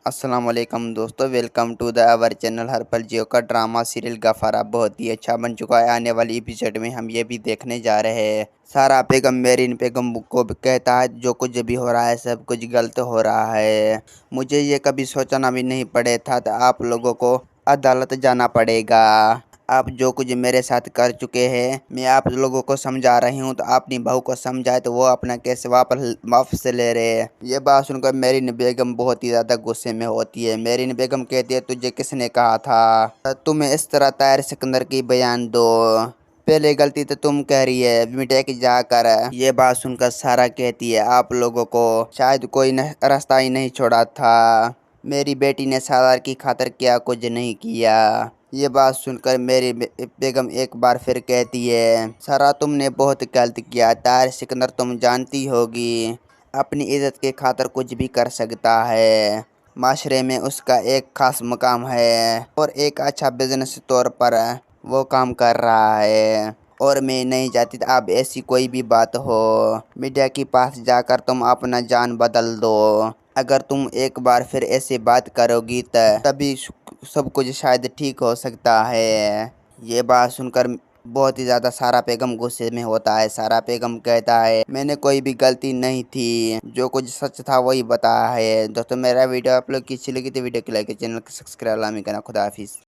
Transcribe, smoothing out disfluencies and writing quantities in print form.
अस्सलाम वालेकुम दोस्तों, welcome to the our channel. हर पल जियो का ड्रामा सीरियल गफारा बहुत ही अच्छा बन चुका है। आने वाली एपिसोड में हम ये भी देखने जा रहे हैं। सारा बेगम मेरीन बेगम को कहता है जो कुछ भी हो रहा है सब कुछ गलत हो रहा है। मुझे ये कभी सोचना भी नहीं पड़े था तो आप लोगों को अदालत जाना पड़ेगा। आप जो कुछ मेरे साथ कर चुके हैं, मैं आप लोगों को समझा रही हूँ तो अपनी बहू को समझाए तो वो अपना केस वापस ले रहे हैं। ये बात सुनकर मेरीन बेगम बहुत ही ज़्यादा गुस्से में होती है। मेरीन बेगम कहती है तुझे किसने कहा था तुम्हें इस तरह ताहिर सिकंदर की बयान दो। पहले गलती तो तुम कह रही है मिटेक जाकर। ये बात सुनकर सारा कहती है आप लोगों को शायद कोई रास्ता ही नहीं छोड़ा था। मेरी बेटी ने सारा की खातिर क्या कुछ नहीं किया। ये बात सुनकर मेरी बेगम एक बार फिर कहती है सारा तुमने बहुत गलत किया। ताहिर सिकंदर तुम जानती होगी अपनी इज्जत के खातिर कुछ भी कर सकता है। माशरे में उसका एक खास मकाम है और एक अच्छा बिजनेस तौर पर वो काम कर रहा है। और मैं नहीं चाहती अब ऐसी कोई भी बात हो। मीडिया के पास जाकर तुम अपना जान बदल दो। अगर तुम एक बार फिर ऐसी बात करोगी तभी सब कुछ शायद ठीक हो सकता है। ये बात सुनकर बहुत ही ज़्यादा सारा बेगम गुस्से में होता है। सारा बेगम कहता है मैंने कोई भी गलती नहीं थी, जो कुछ सच था वही बताया है। दोस्तों मेरा वीडियो आप लोग की अच्छी लगी तो वीडियो को लाइक चैनल को सब्सक्राइब लामी करना। खुदा हाफिज़।